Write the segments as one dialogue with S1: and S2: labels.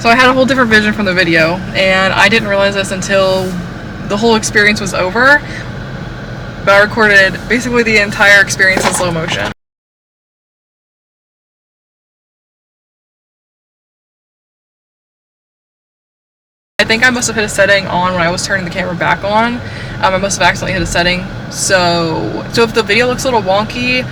S1: So I had a whole different vision from the video, and I didn't realize this until the whole experience was over. But I recorded basically the entire experience in slow motion. I think I must have hit a setting on when I was turning the camera back on. I must have accidentally hit a setting. So if the video looks a little wonky,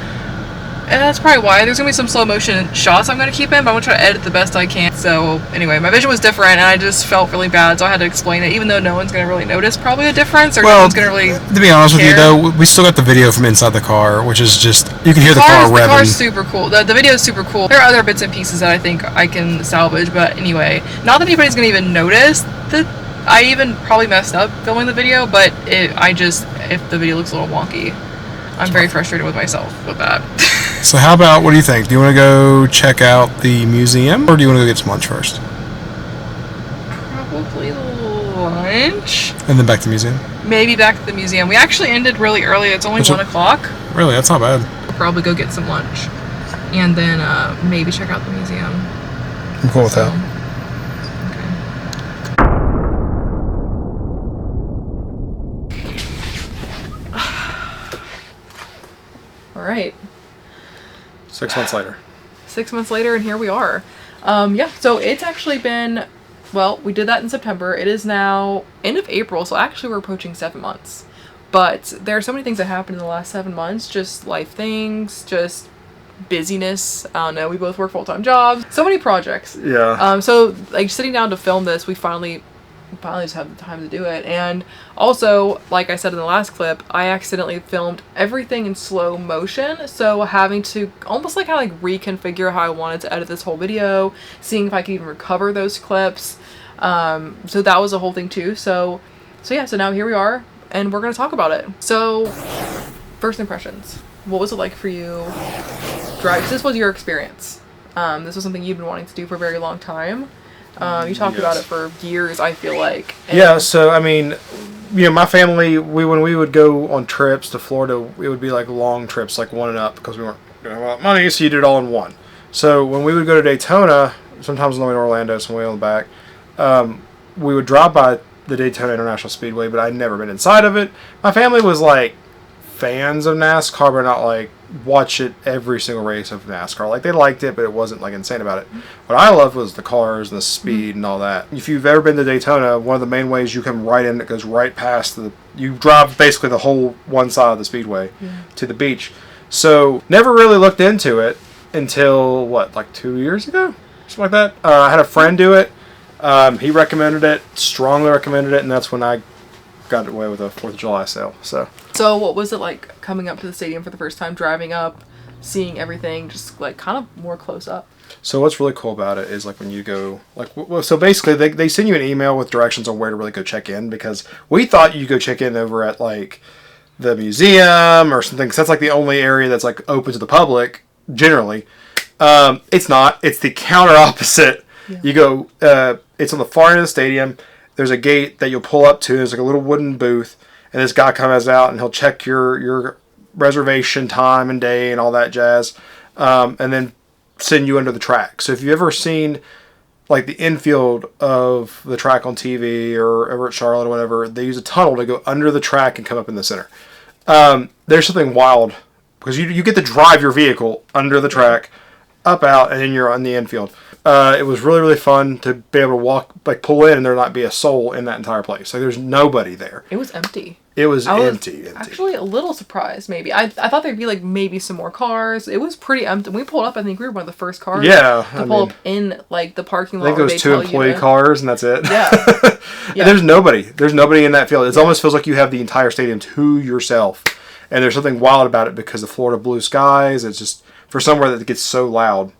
S1: that's probably why. There's going to be some slow motion shots I'm going to keep in, but I'm going to try to edit the best I can. So anyway, my vision was different, and I just felt really bad, so I had to explain it, even though no one's going to really notice probably a difference, or no one's going to really
S2: to be honest with you, though, we still got the video from inside the car, which is just, you can hear the car revving. The car's
S1: super cool. The video is super cool. There are other bits and pieces that I think I can salvage, but anyway, not that anybody's going to even notice that I even probably messed up filming the video, but if the video looks a little wonky, I'm very frustrated with myself with that.
S2: So how about, what do you think? Do you want to go check out the museum, or do you want to go get some lunch first?
S1: Probably lunch.
S2: And then back to the museum?
S1: Maybe back to the museum. We actually ended really early. It's only 1 o'clock.
S2: Really? That's not bad.
S1: We'll probably go get some lunch. And then maybe check out the museum.
S2: I'm cool with that.
S1: All right.
S2: 6 months later.
S1: 6 months later, and here we are. Yeah, so it's actually been, well, we did that in September. It is now end of April, so actually we're approaching 7 months. But there are so many things that happened in the last 7 months, just life things, just busyness. I don't know, we both work full-time jobs. So many projects.
S2: Yeah.
S1: So, like, sitting down to film this, we finally just have the time to do it. And also, like I said in the last clip, I accidentally filmed everything in slow motion, so having to almost like kind of like reconfigure how I wanted to edit this whole video, seeing if I could even recover those clips. So that was a whole thing too. So yeah, so now here we are, and we're gonna talk about it. So first impressions, what was it like for you drive? This was your experience. This was something you've been wanting to do for a very long time. You talked about it for years, I feel like.
S2: Yeah, so, I mean, you know, my family, when we would go on trips to Florida, it would be like long trips, like one and up, because we weren't going to have a lot of money, so you did it all in one. So when we would go to Daytona, sometimes on the way to Orlando, some way on the back, we would drive by the Daytona International Speedway, but I'd never been inside of it. My family was like fans of NASCAR, but not like watch it every single race of NASCAR. Like, they liked it, but it wasn't like insane about it. What I loved was the cars and the speed and all that. If you've ever been to Daytona, one of the main ways you come right in, it goes right past you drive basically the whole one side of the speedway to the beach. So never really looked into it until like 2 years ago, something like that. I had a friend do it. He recommended it, strongly recommended it, and that's when I got away with a 4th of July sale. So
S1: what was it like coming up to the stadium for the first time, driving up, seeing everything, just like kind of more close up?
S2: So what's really cool about it is like when you go, like, so basically they send you an email with directions on where to really go check in, because we thought you go check in over at like the museum or something, because that's like the only area that's like open to the public generally. It's not. It's the counter opposite. Yeah. You go, it's on the far end of the stadium. There's a gate that you'll pull up to. There's like a little wooden booth, and this guy comes out and he'll check your reservation time and day and all that jazz, and then send you under the track. So if you've ever seen like the infield of the track on TV or over at Charlotte or whatever, they use a tunnel to go under the track and come up in the center. There's something wild, because you get to drive your vehicle under the track, up, out, and then you're on the infield. It was really, really fun to be able to walk, like pull in, and there not be a soul in that entire place. Like, there's nobody there.
S1: It was empty.
S2: It was empty.
S1: Actually a little surprised, maybe. I thought there'd be like maybe some more cars. It was pretty empty. When we pulled up, I think we were one of the first cars to pull up in like the parking lot.
S2: I think there was 2 employee cars, and that's it.
S1: Yeah.
S2: And there's nobody. There's nobody in that field. It almost feels like you have the entire stadium to yourself. And there's something wild about it because of Florida blue skies. It's just, for somewhere that gets so loud,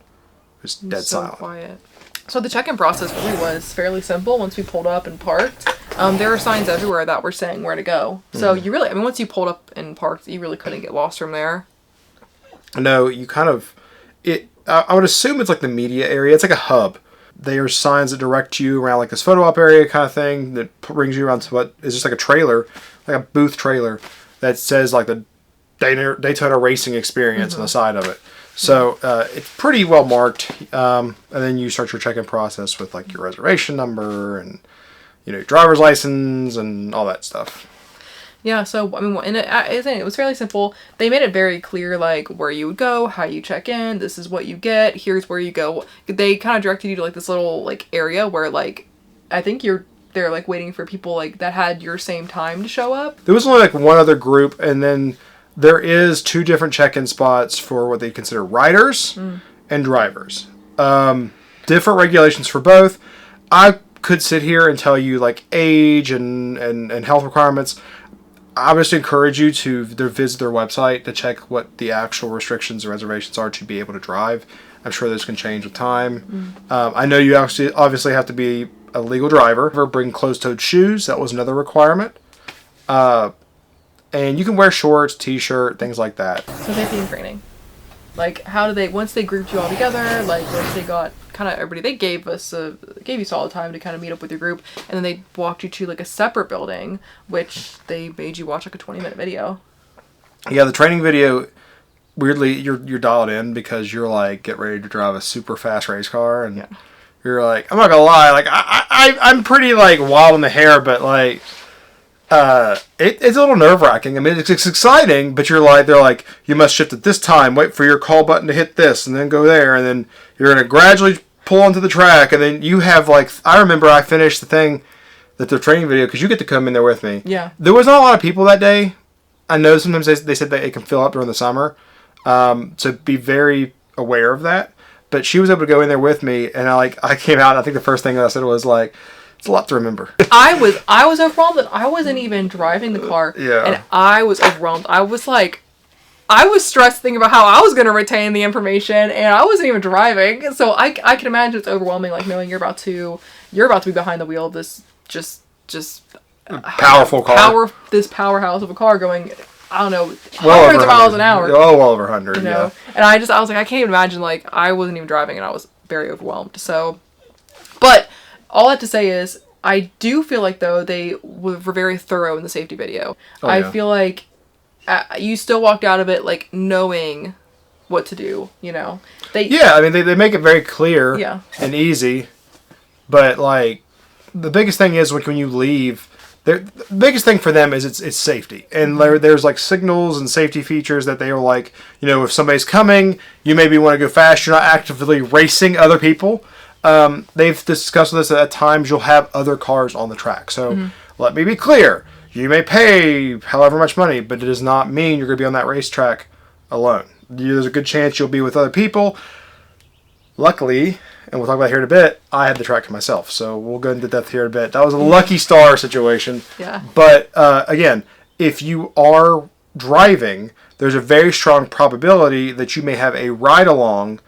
S2: it's dead silent.
S1: Quiet. So the check-in process really was fairly simple once we pulled up and parked. There are signs everywhere that were saying where to go. So you really, once you pulled up and parked, you really couldn't get lost from there.
S2: No, you kind of, I would assume it's like the media area. It's like a hub. There are signs that direct you around like this photo op area kind of thing that brings you around to what is just like a trailer, like a booth trailer that says like the Daytona racing experience on the side of it. So it's pretty well marked. And then you start your check-in process with like your reservation number and your driver's license and all that stuff.
S1: Yeah, so, I mean, and it was fairly simple. They made it very clear, like, where you would go, how you check in, this is what you get, here's where you go. They kind of directed you to, like, this little, like, area where, like, I think they're, like, waiting for people, like, that had your same time to show up.
S2: There was only, like, one other group, and then there is 2 different check-in spots for what they consider riders and drivers. Different regulations for both. I could sit here and tell you, like, age and health requirements. I would just encourage you to visit their website to check what the actual restrictions and reservations are to be able to drive. I'm sure those can change with time. I know you obviously have to be a legal driver. Bring closed-toed shoes. That was another requirement. And you can wear shorts, t-shirt, things like that.
S1: So safety and training. Like, how do they, once they grouped you all together, like, once they got kind of everybody, they gave you solid time to kind of meet up with your group, and then they walked you to, like, a separate building, which they made you watch, like, a 20-minute video.
S2: Yeah, the training video, weirdly, you're dialed in because you're, like, get ready to drive a super fast race car, and you're like, I'm not gonna lie, like, I'm pretty, like, wild in the hair, but, like, it's a little nerve-wracking. I mean, it's exciting, but they're like, you must shift at this time, wait for your call button to hit this, and then go there, and then you're going to gradually pull onto the track, and then you have, like, I remember I finished the training video, because you get to come in there with me.
S1: Yeah.
S2: There was not a lot of people that day. I know sometimes they said that it can fill up during the summer, so be very aware of that. But she was able to go in there with me, and I came out, and I think the first thing that I said was, like, it's a lot to remember.
S1: I was overwhelmed that I wasn't even driving the car.
S2: Yeah.
S1: And I was overwhelmed. I was stressed thinking about how I was going to retain the information, and I wasn't even driving. So I can imagine it's overwhelming, like, knowing you're about to be behind the wheel of this just
S2: powerful car.
S1: This powerhouse of a car going, I don't know, hundreds of miles an hour.
S2: Oh, well over 100,
S1: yeah. And I was like, I can't even imagine, like, I wasn't even driving, and I was very overwhelmed. So, but all I have to say is, I do feel like, though, they were very thorough in the safety video. I feel like you still walked out of it, like, knowing what to do, I mean,
S2: they make it very clear and easy. But, like, the biggest thing is, when you leave, the biggest thing for them is it's safety. And there's, like, signals and safety features that they are like, if somebody's coming, you maybe want to go fast. You're not actively racing other people. They've discussed this at times you'll have other cars on the track. So let me be clear. You may pay however much money, but it does not mean you're going to be on that racetrack alone. There's a good chance you'll be with other people. Luckily, and we'll talk about it here in a bit, I had the track to myself. So we'll go into depth here in a bit. That was a lucky star situation.
S1: Yeah.
S2: But again, if you are driving, there's a very strong probability that you may have a ride-along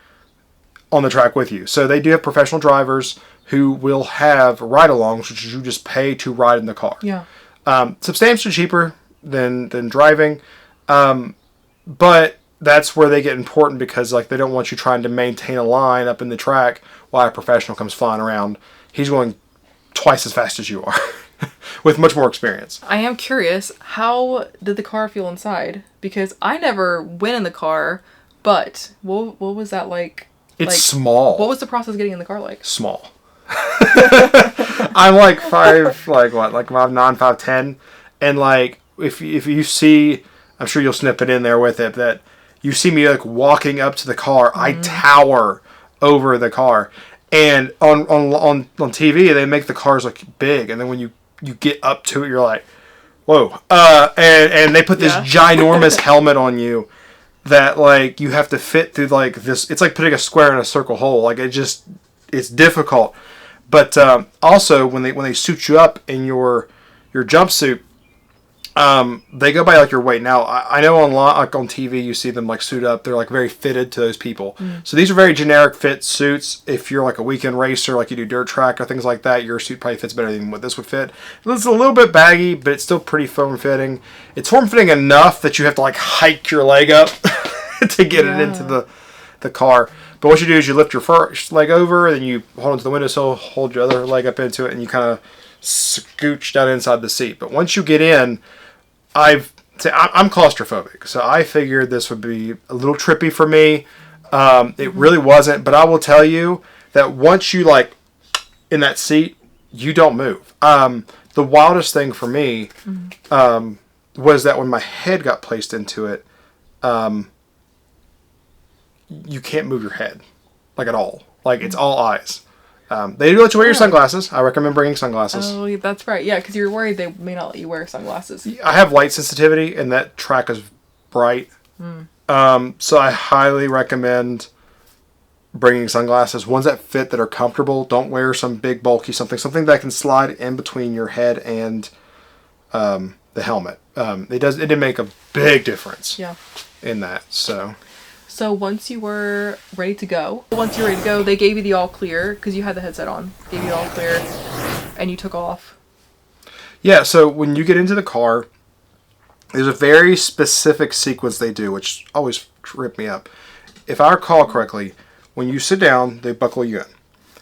S2: on the track with you. So they do have professional drivers who will have ride-alongs, which you just pay to ride in the car.
S1: Yeah.
S2: Substantially cheaper than driving, but that's where they get important because, like, they don't want you trying to maintain a line up in the track while a professional comes flying around. He's going twice as fast as you are with much more experience.
S1: I am curious, how did the car feel inside? Because I never went in the car, but what was that like?
S2: It's small.
S1: What was the process getting in the car like?
S2: Small. I'm like 5'9", 5'10", and like if you see, I'm sure you'll snip it in there with it, that you see me like walking up to the car, I tower over the car, and on TV they make the cars look big, and then when you get up to it, you're like, whoa, and they put this ginormous helmet on you that, like, you have to fit through, like, this. It's like putting a square in a circle hole. Like, it's difficult. But also, when they suit you up in your jumpsuit, they go by, like, your weight. Now, I know like on TV you see them, like, suit up. They're, like, very fitted to those people. So these are very generic fit suits. If you're, like, a weekend racer, like you do dirt track or things like that, your suit probably fits better than what this would fit. It's a little bit baggy, but it's still pretty form-fitting. It's form-fitting enough that you have to, like, hike your leg up to get it into the car. But what you do is you lift your first leg over, then you hold onto the windowsill, hold your other leg up into it, and you kind of scooch down inside the seat. But once you get in, I'm claustrophobic, so I figured this would be a little trippy for me. It really wasn't. But I will tell you that once you like in that seat, you don't move. The wildest thing for me was that when my head got placed into it, you can't move your head, like at all. Like it's all eyes. They do let you wear your sunglasses. I recommend bringing sunglasses.
S1: Oh, that's right. Yeah, because you're worried they may not let you wear sunglasses.
S2: I have light sensitivity, and that track is bright. So I highly recommend bringing sunglasses, ones that fit, that are comfortable. Don't wear some big bulky something that can slide in between your head and the helmet. It did make a big difference.
S1: Yeah.
S2: In that.
S1: So once you were ready to go, they gave you the all clear because you had the headset on. Gave you the all clear, and you took off.
S2: Yeah. So when you get into the car, there's a very specific sequence they do, which always tripped me up. If I recall correctly, when you sit down, they buckle you in.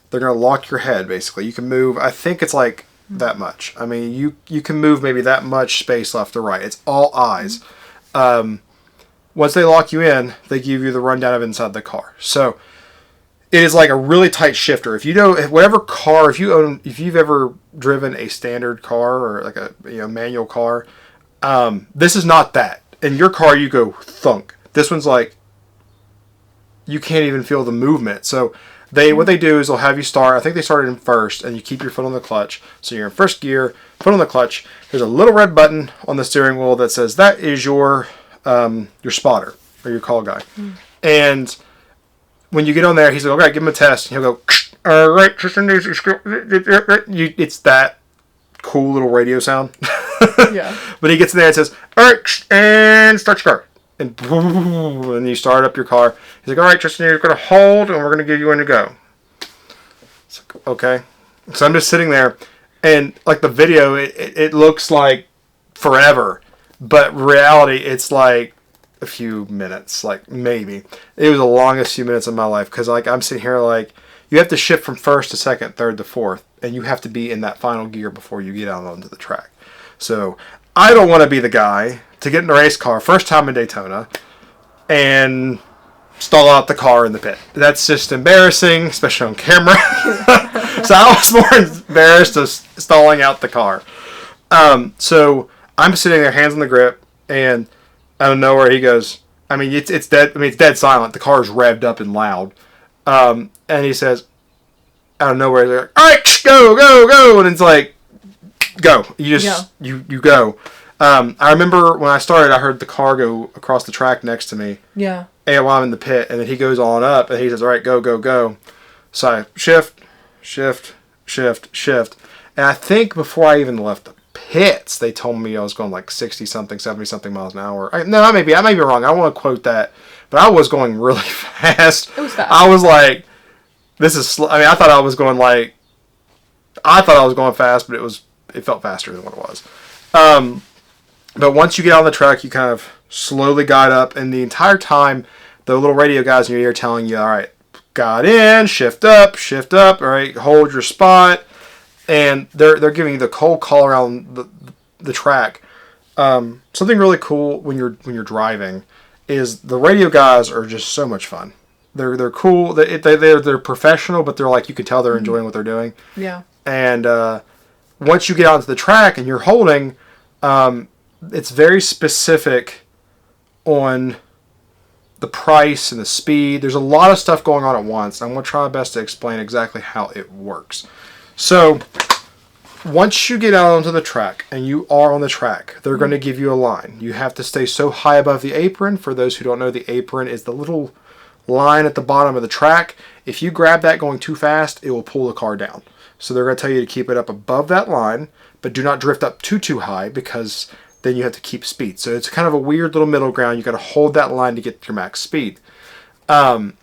S2: They're going to lock your head, basically. You can move, I think it's like that much. I mean, you can move maybe that much space left or right. It's all eyes. Once they lock you in, they give you the rundown of inside the car. So it is like a really tight shifter. If you've ever driven a standard car or like a manual car, this is not that. In your car, you go thunk. This one's like, you can't even feel the movement. So what they do is they'll have you start. I think they started in first, and you keep your foot on the clutch. So you're in first gear, foot on the clutch. There's a little red button on the steering wheel that says that is your spotter or your call guy. And when you get on there, he's like, okay, give him a test. And he'll go, all right, Tristan, it's that cool little radio sound.
S1: Yeah.
S2: But he gets in there and says, all right, and start your car. And boom, and you start up your car. He's like, all right, Tristan, you're going to hold, and we're going to give you one to go. It's like, okay. So I'm just sitting there, and like the video, it looks like forever. But reality, it's like a few minutes, like maybe. It was the longest few minutes of my life, because like I'm sitting here like, you have to shift from first to second, third to fourth, and you have to be in that final gear before you get out onto the track. So I don't want to be the guy to get in a race car, first time in Daytona, and stall out the car in the pit. That's just embarrassing, especially on camera. So I was more embarrassed of stalling out the car. So I'm sitting there, hands on the grip, and out of nowhere he goes, I mean, it's dead. I mean, it's dead silent. The car's revved up and loud. And he says, out of nowhere, he's like, all right, go. And it's like, go. You just, you go. I remember when I started, I heard the car go across the track next to me.
S1: Yeah.
S2: And while I'm in the pit, and then he goes on up, and he says, all right, go. So I shift. And I think before I even left the pits, they told me I was going like 60-something, 70-something miles an hour. I may be wrong. I don't want to quote that. But I was going really fast.
S1: It was fast.
S2: I was like, this is I mean, I thought I was going fast, but it felt faster than what it was. But once you get on the track, you kind of slowly guide up, and the entire time, the little radio guys in your ear telling you, all right, got in, shift up, all right, hold your spot, and they're giving you the cold call around the track. Something really cool when you're driving is the radio guys are just so much fun. They're cool. They're professional, but they're like, you can tell they're enjoying what they're doing.
S1: Yeah.
S2: And once you get onto the track and you're holding, it's very specific on the price and the speed. There's a lot of stuff going on at once. I'm going to try my best to explain exactly how it works. So once you get out onto the track and you are on the track, they're going to give you a line. You have to stay so high above the apron. For those who don't know, the apron is the little line at the bottom of the track. If you grab that going too fast, it will pull the car down. So they're going to tell you to keep it up above that line, but do not drift up too high, because then you have to keep speed. So it's kind of a weird little middle ground. You got to hold that line to get your max speed.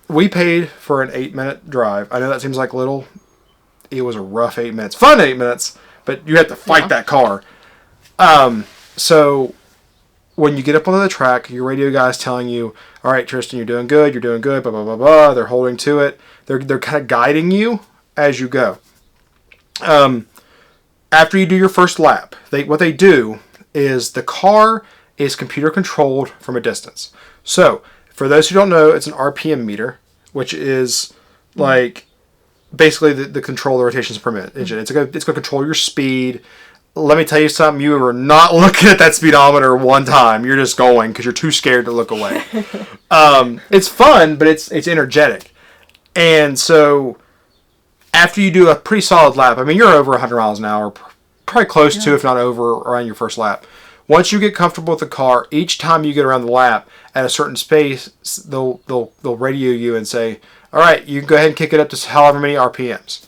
S2: We paid for an 8-minute drive. I know that seems like little. It was a rough 8 minutes. Fun 8 minutes, but you had to fight that car. So when you get up onto the track, your radio guy's telling you, all right, Tristan, you're doing good, blah, blah, blah, blah. They're holding to it. They're kind of guiding you as you go. After you do your first lap, what they do is the car is computer controlled from a distance. So For those who don't know, it's an RPM meter, which is like basically the control the rotations per minute engine. It's going to control your speed. Let me tell you something. You are not looking at that speedometer one time. You're just going because you're too scared to look away. It's fun, but it's energetic. And so after you do a pretty solid lap, I mean, you're over 100 miles an hour, probably close to, if not over, around your first lap. Once you get comfortable with the car, each time you get around the lap at a certain space, they'll radio you and say, all right, you can go ahead and kick it up to however many RPMs.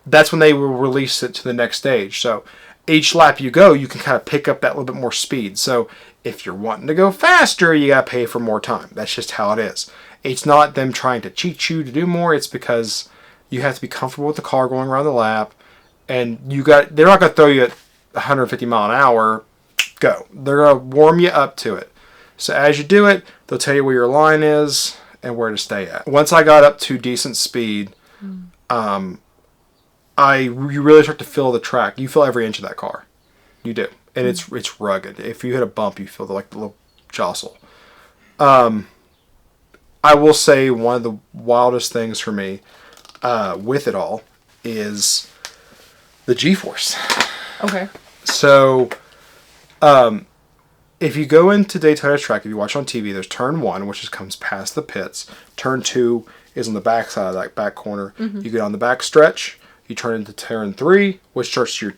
S2: That's when they will release it to the next stage. So each lap you go, you can kind of pick up that little bit more speed. So if you're wanting to go faster, you got to pay for more time. That's just how it is. It's not them trying to cheat you to do more. It's because you have to be comfortable with the car going around the lap. And they're not going to throw you at 150 mile an hour. Go. They're going to warm you up to it. So as you do it, they'll tell you where your line is and where to stay at. Once I got up to decent speed, you really start to feel the track. You feel every inch of that car. You do. And it's rugged. If you hit a bump, you feel the little jostle. I will say one of the wildest things for me with it all is the G-force.
S1: Okay.
S2: So if you go into Daytona track, if you watch on TV, there's turn 1, which comes past the pits. Turn 2 is on the back side of that back corner. You get on the back stretch. You turn into turn 3, which starts your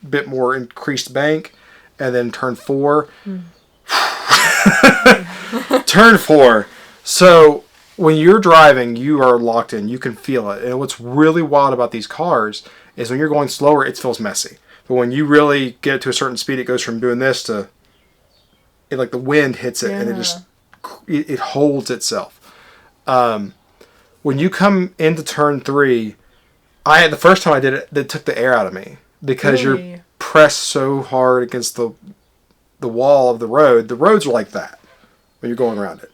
S2: bit more increased bank. And then turn 4. Turn 4. So when you're driving, you are locked in. You can feel it. And what's really wild about these cars is when you're going slower, it feels messy. But when you really get to a certain speed, it goes from doing this to like the wind hits it and it holds itself. When you come into turn 3, the first time I did it, it took the air out of me because you're pressed so hard against the wall of the road. The roads are like that when you're going around it.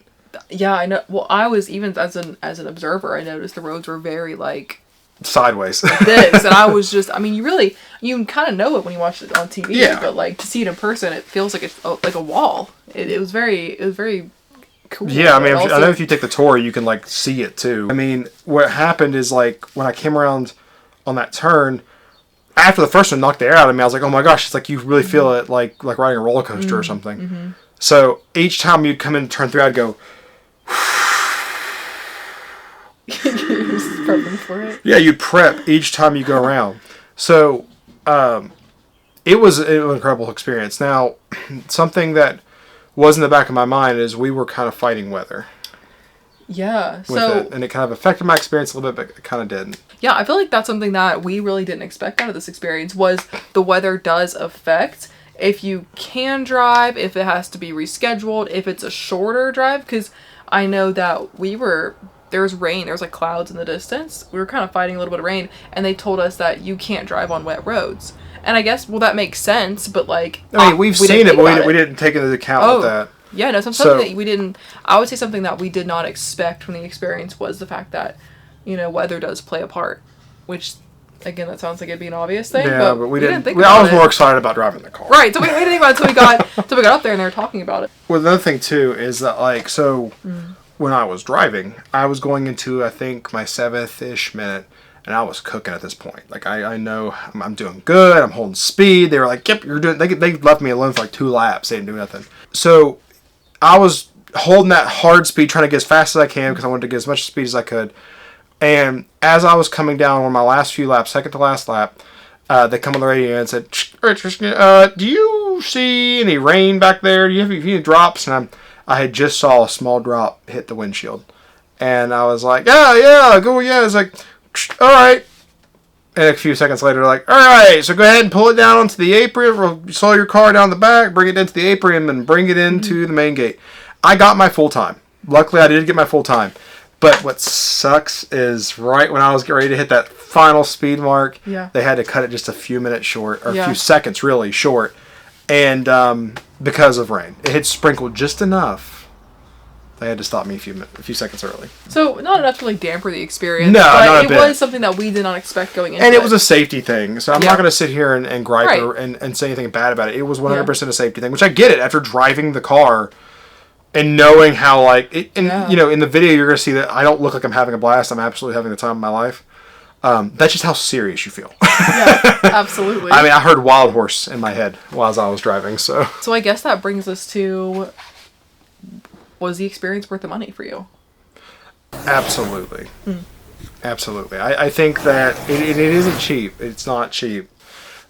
S1: Yeah, I know. Well, I was even as an observer, I noticed the roads were very like
S2: sideways.
S1: Like this, and I was just, I mean, you kind of know it when you watch it on TV, but like to see it in person, it feels like it's like a wall. It was very cool.
S2: Yeah, I mean, I know if you take the tour, you can like see it too. I mean, what happened is like when I came around on that turn, after the first one knocked the air out of me, I was like, oh my gosh, it's like you really feel it like riding a roller coaster or something. So each time you'd come in turn 3, I'd go.
S1: You're just prepping for it.
S2: Yeah, you prep each time you go around. So it was an incredible experience. Now, something that was in the back of my mind is we were kind of fighting weather.
S1: Yeah.
S2: And it kind of affected my experience a little bit, but it kind of didn't.
S1: Yeah, I feel like that's something that we really didn't expect out of this experience was the weather does affect if you can drive, if it has to be rescheduled, if it's a shorter drive, because I know that there was rain, there was like clouds in the distance. We were kind of fighting a little bit of rain, and they told us that you can't drive on wet roads. And I guess, well, that makes sense, but like...
S2: I mean, we've seen it, but we didn't take into account with that.
S1: Yeah, no, something that we didn't... I would say something that we did not expect from the experience was the fact that, weather does play a part. Which, again, that sounds like it'd be an obvious thing, but we didn't think about it.
S2: I was more excited about driving the car.
S1: Right, so we didn't think about it until we got up there and they were talking about it.
S2: Well, another thing, too, is that, when I was driving, I was going into, I think, my 7th-ish minute, and I was cooking at this point. Like, I know I'm doing good, I'm holding speed. They were like, yep, you're doing... They left me alone for like 2 laps. They didn't do nothing. So, I was holding that hard speed, trying to get as fast as I can, because I wanted to get as much speed as I could. And as I was coming down on my last few laps, second to last lap, they come on the radio and said, do you see any rain back there? Do you have any drops? And I had just saw a small drop hit the windshield. And I was like, yeah, go, yeah. It's like, all right. And a few seconds later, like, all right, so go ahead and pull it down onto the apron, slow your car down the back, bring it into the apron, and bring it into the main gate. I got my full time. Luckily, I did get my full time. But what sucks is right when I was getting ready to hit that final speed mark, they had to cut it just a few minutes short, or a few seconds really short. And because of rain. It had sprinkled just enough. They had to stop me a few seconds early. So
S1: not enough to like damper the experience.
S2: No,
S1: but
S2: not a bit.
S1: It was something that we did not expect going into.
S2: And it was a safety thing. So I'm not going to sit here and gripe
S1: right.
S2: and say anything bad about it. It was 100% a safety thing, which I get it. After driving the car And knowing how, like, you know, in the video, you're going to see that I don't look like I'm having a blast. I'm absolutely having the time of my life. That's just how serious you feel.
S1: Yeah, absolutely.
S2: I mean, I heard Wild Horse in my head while I was driving, so.
S1: So I guess that brings us to, was the experience worth the money for you?
S2: Absolutely. Absolutely. I think that it isn't cheap. It's not cheap.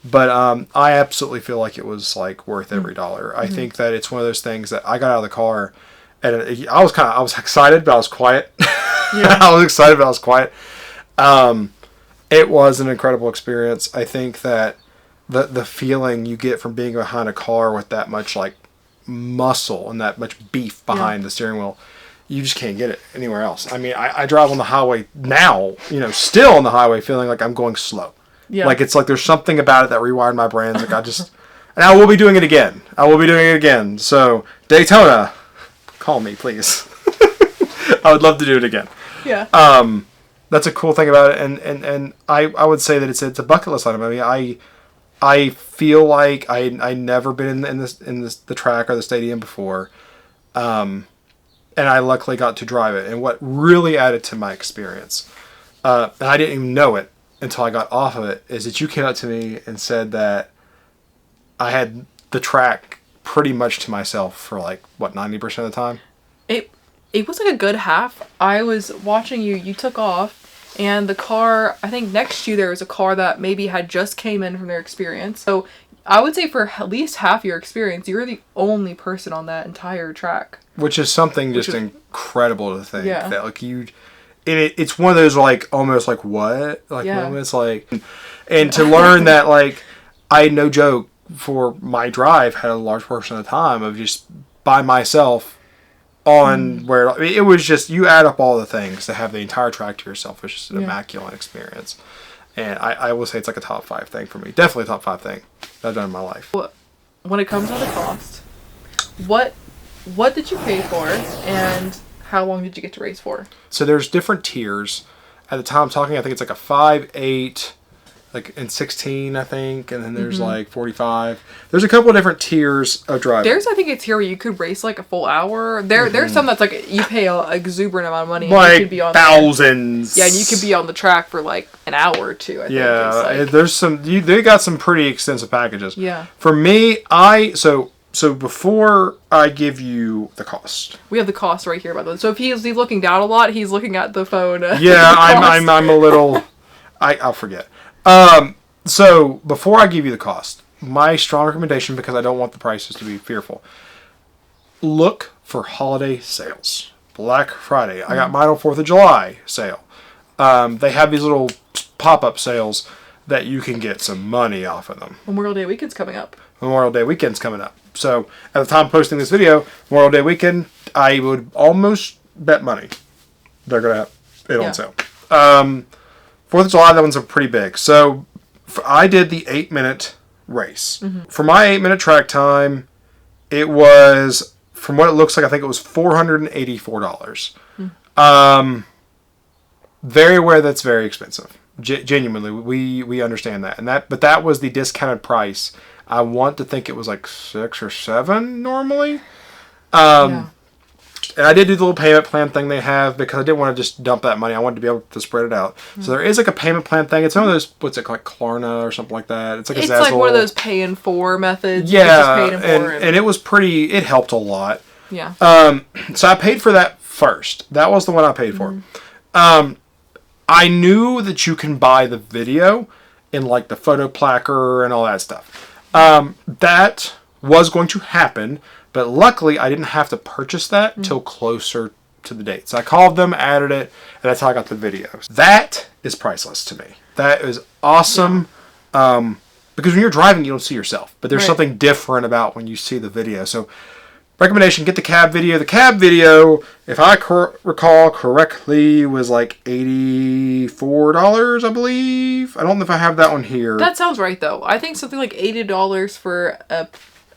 S2: But I absolutely feel like it was like worth every dollar. I think that it's one of those things that I got out of the car and I was excited, but I was quiet.
S1: Yeah.
S2: I was excited, but I was quiet. It was an incredible experience. I think that the feeling you get from being behind a car with that much like muscle and that much beef behind the steering wheel, you just can't get it anywhere else. I mean, I drive on the highway now, you know, still on the highway feeling like I'm going slow.
S1: Yeah.
S2: Like, it's like there's something about it that rewired my brain. Like, and I will be doing it again. So, Daytona, call me, please. I would love to do it again.
S1: Yeah.
S2: That's a cool thing about it. And I would say that it's a bucket list item. I mean, I feel like I never been in the track or the stadium before. And I luckily got to drive it. And what really added to my experience, and I didn't even know it until I got off of it, is that you came up to me and said that I had the track pretty much to myself for like, what, 90% of the time?
S1: It was like a good half. I was watching you took off, and the car, I think next to you there was a car that maybe had just came in from their experience. So I would say for at least half your experience, you were the only person on that entire track. Which is something
S2: just incredible to think.
S1: Yeah.
S2: That like it's one of those like almost like what? Like moments like, and to learn that like I, no joke, for my drive had a large portion of the time of just by myself on where it was just, you add up all the things to have the entire track to yourself. It was just an immaculate experience. And I will say it's like a top 5 thing for me. Definitely a top 5 thing that I've done in my life.
S1: When it comes to the cost, what did you pay for, and how long did you get to race for?
S2: So there's different tiers. At the time I'm talking, I think it's like a 5, 8, like in 16, I think, and then there's like 45. There's a couple of different tiers of driving.
S1: There's, I think, a tier where you could race like a full hour. There's some that's like you pay an exuberant amount of money, and
S2: like
S1: you could be on
S2: thousands.
S1: Yeah, and you could be on the track for like an hour or two. I think.
S2: Yeah, there's some. They got some pretty extensive packages.
S1: Yeah.
S2: For me, so before I give you the cost,
S1: we have the cost right here, by the way. So if he's looking down a lot, he's looking at the phone.
S2: Yeah, I'm a little. I'll forget. So before I give you the cost, my strong recommendation, because I don't want the prices to be fearful, look for holiday sales. Black Friday. I got mine on 4th of July sale. They have these little pop-up sales that you can get some money off of them.
S1: Memorial Day weekend's coming up.
S2: So at the time of posting this video, Memorial Day weekend, I would almost bet money they're going to have it on sale. 4th of July, that one's pretty big. So I did the 8-minute race. For my 8-minute track time, it was, from what it looks like, I think it was $484. Very aware that's very expensive. Genuinely, we understand that. But that was the discounted price. I want to think it was like 6 or 7 normally. And I did do the little payment plan thing they have because I didn't want to just dump that money. I wanted to be able to spread it out. So there is like a payment plan thing. It's one of those, what's it, like Klarna or something like that. It's like a Zazzle.
S1: Like one of those pay in 4 methods.
S2: Yeah, and it was pretty, it helped a lot.
S1: Yeah.
S2: So I paid for that first. That was the one I paid for. I knew that you can buy the video in like the photo placker and all that stuff. That was going to happen. But luckily, I didn't have to purchase that till closer to the date. So I called them, added it, and that's how I got the videos. That is priceless to me. That is awesome. Because when you're driving, you don't see yourself. But there's something different about when you see the video. So recommendation, get the cab video. The cab video, if I recall correctly, was like $84, I believe. I don't know if I have that one here.
S1: That sounds right, though. I think something like $80 for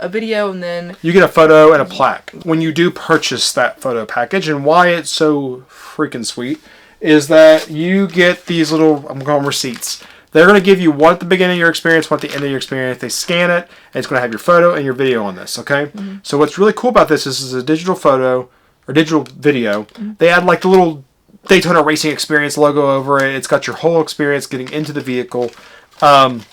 S1: a video, and then
S2: you get a photo and a plaque when you do purchase that photo package. And why it's so freaking sweet is that you get these little, I'm calling them receipts, They're going to give you one at the beginning of your experience, one at the end of your experience. They scan it, and it's going to have your photo and your video on this, okay? Mm-hmm. So what's really cool about this is this is a digital photo or digital video. Mm-hmm. They add like the little Daytona Racing Experience logo over it. It's got your whole experience getting into the vehicle. And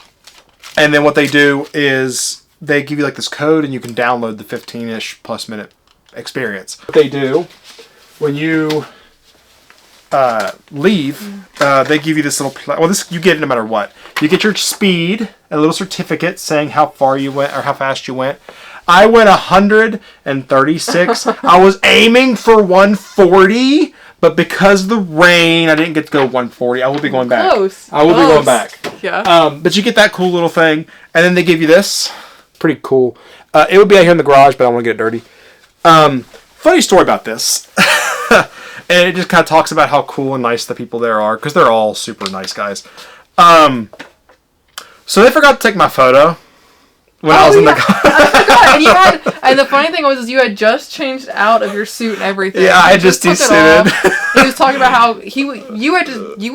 S2: then what they do is they give you like this code, and you can download the 15-ish plus minute experience. What they do when you leave, they give you this little this you get it no matter what. You get your speed, a little certificate saying how far you went or how fast you went. I went 136. I was aiming for 140, but because of the rain, I didn't get to go 140. I will be going back.
S1: Close.
S2: I will be going back.
S1: Yeah.
S2: But you get that cool little thing, and then they give you this. Pretty cool. It would be out here in the garage, but I don't want to get it dirty. Funny story about this. And it just kind of talks about how cool and nice the people there are, because they're all super nice guys. So they forgot to take my photo when I was in the car.
S1: I forgot. And the funny thing was you had just changed out of your suit and everything.
S2: Yeah, I had just desuited.
S1: He was talking about how you were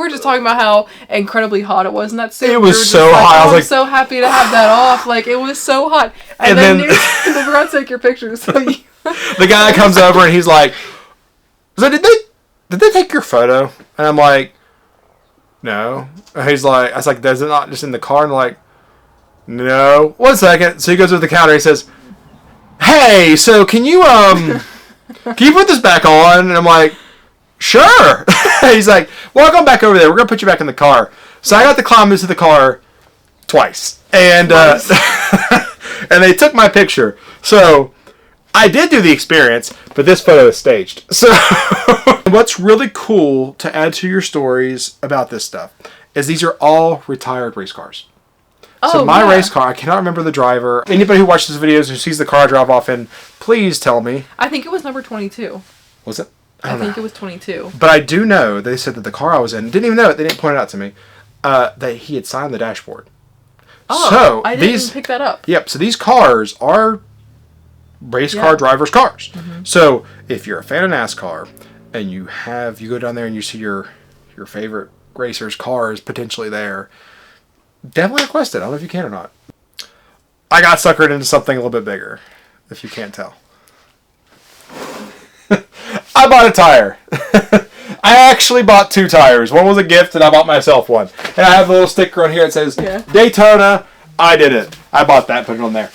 S1: just talking about how incredibly hot it was in that suit.
S2: It was so hot.
S1: I was so happy to have that off. Like, it was so hot. And then they forgot to take your pictures. So
S2: the guy comes over and he's like, "So did they take your photo?" And I'm like, "No." And he's like, I was like, "Is it not just in the car?" And I'm like, "No." 1 second. So he goes to the counter. He says, "Hey, so can you put this back on?" And I'm like, "Sure." He's like, "Well, I'll come back over there. We're gonna put you back in the car." So I got to climb into the car twice, and and they took my picture. So I did do the experience, but this photo is staged. So what's really cool to add to your stories about this stuff is these are all retired race cars. So my race car, I cannot remember the driver. Anybody who watches the videos who sees the car I drive off in, please tell me.
S1: I think it was number 22.
S2: Was it?
S1: I think it was 22.
S2: But I do know, they said that the car I was in, didn't even know it, they didn't point it out to me, that he had signed the dashboard.
S1: Oh, so I didn't pick that up.
S2: Yep, so these cars are race car drivers' cars. Mm-hmm. So if you're a fan of NASCAR and you go down there and you see your favorite racer's cars potentially there, definitely request it. I don't know if you can or not. I got suckered into something a little bit bigger, if you can't tell. I bought a tire. I actually bought 2 tires. One was a gift, and I bought myself one. And I have a little sticker on here that says, Daytona, I did it. I bought that, put it on there.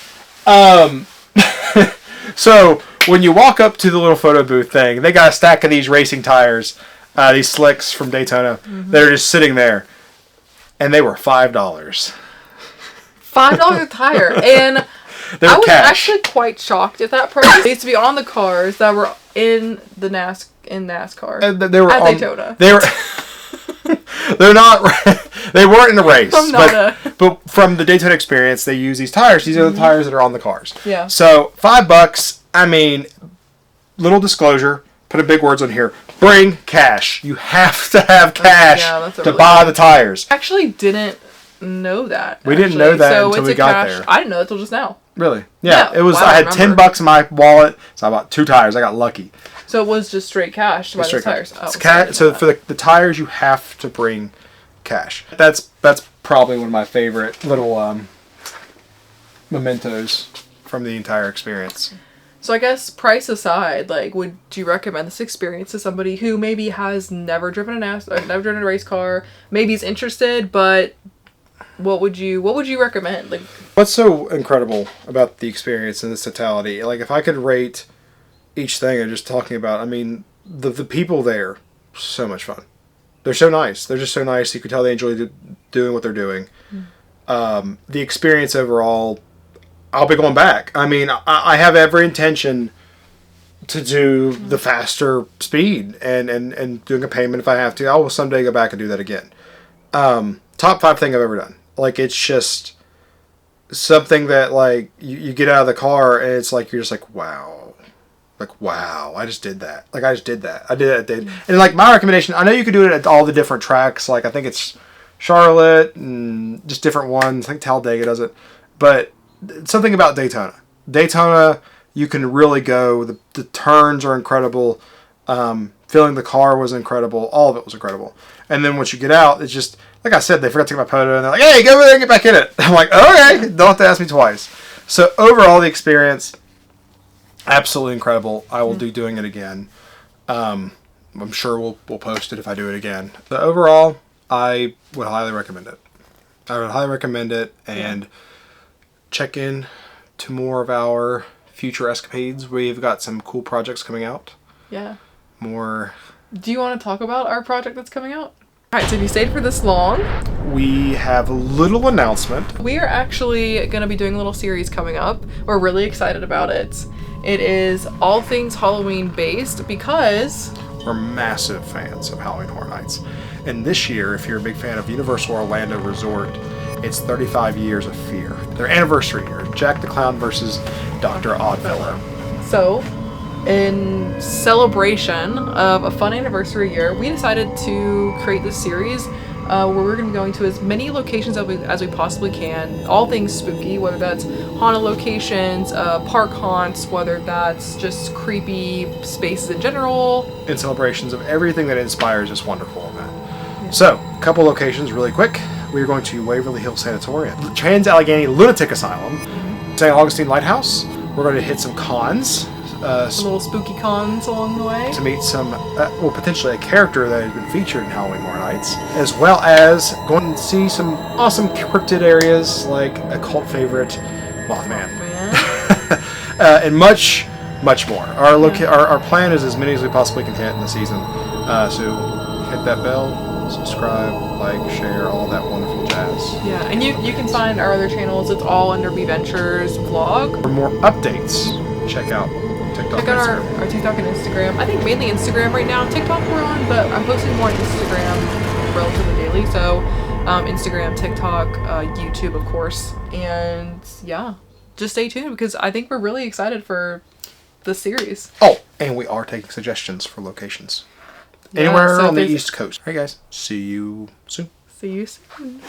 S2: So, when you walk up to the little photo booth thing, they got a stack of these racing tires, these slicks from Daytona, that are just sitting there. And they were $5.
S1: $5 a tire. And I was actually quite shocked at that price. They used to be on the cars that were in NASCAR.
S2: And they were
S1: at Daytona.
S2: They were. They're not. They weren't in a race. But from the Daytona experience, they use these tires. These are the tires that are on the cars.
S1: Yeah.
S2: So $5. I mean, little disclosure. Put big words on here. Bring cash. You have to have cash to buy the tires.
S1: I actually didn't know that.
S2: We didn't know that until we got there.
S1: I didn't know that until just now.
S2: Really? Yeah. It was. Wow, I had $10 in my wallet, so I bought 2 tires. I got lucky.
S1: So it was just straight cash to buy the tires.
S2: Oh, so for the tires, you have to bring cash. That's probably one of my favorite little mementos from the entire experience.
S1: So I guess price aside, like, would you recommend this experience to somebody who maybe has never driven never driven a race car, maybe is interested, but what would you recommend? Like,
S2: what's so incredible about the experience in its totality? Like, if I could rate each thing I'm just talking about, I mean, the people there, so much fun. They're so nice. They're just so nice. You can tell they enjoy doing what they're doing. The experience overall, I'll be going back. I mean, I have every intention to do the faster speed and doing a payment if I have to. I will someday go back and do that again. Top 5 thing I've ever done. Like, it's just something that, like, you get out of the car and it's like, you're just like, wow. Like, wow, I just did that. Like, I just did that. I did that. And, like, my recommendation, I know you could do it at all the different tracks. Like, I think it's Charlotte and just different ones. I think Talladega does it. But something about Daytona, you can really go. The turns are incredible. Filling the car was incredible. All of it was incredible. And then once you get out, it's just, like I said, they forgot to take my photo, and they're like, hey, go over there and get back in it. I'm like, okay, don't have to ask me twice. So overall, the experience, absolutely incredible. I will be doing it again. I'm sure we'll post it if I do it again. But overall, I would highly recommend it. I would highly recommend it, and check in to more of our future escapades. We've got some cool projects coming out.
S1: Yeah.
S2: More.
S1: Do you want to talk about our project that's coming out? All right, so if you stayed for this long,
S2: we have a little announcement.
S1: We are actually going to be doing a little series coming up. We're really excited about it. It is all things Halloween based because
S2: we're massive fans of Halloween Horror Nights. And this year, if you're a big fan of Universal Orlando Resort, it's 35 years of fear. Their anniversary year, Jack the Clown versus Dr. Oddfellow.
S1: So, in celebration of a fun anniversary year, we decided to create this series where we're going to be going to as many locations as we possibly can. All things spooky, whether that's haunted locations, park haunts, whether that's just creepy spaces in general.
S2: In celebrations of everything that inspires this wonderful event. Yeah. So, a couple locations really quick. We're going to Waverly Hills Sanatorium, Trans-Allegheny Lunatic Asylum, St. Augustine Lighthouse. We're going to hit some cons.
S1: Some little spooky cons along the way.
S2: To meet some, potentially a character that has been featured in Halloween Horror Nights, as well as going to see some awesome cryptid areas like a cult favorite, Mothman. And much, much more. Our plan is as many as we possibly can hit in the season. So hit that bell, subscribe, like, share, all that wonderful jazz.
S1: Yeah, and you can find our other channels. It's all under B Ventures Vlog.
S2: For more updates, check out TikTok.
S1: Check out our TikTok and Instagram. I think mainly Instagram right now. TikTok we're on, but I'm posting more on Instagram relatively daily. So Instagram, TikTok, YouTube, of course. And yeah, just stay tuned because I think we're really excited for the series.
S2: Oh, and we are taking suggestions for locations. Anywhere on the East Coast. All right, guys. See you soon.
S1: See you soon.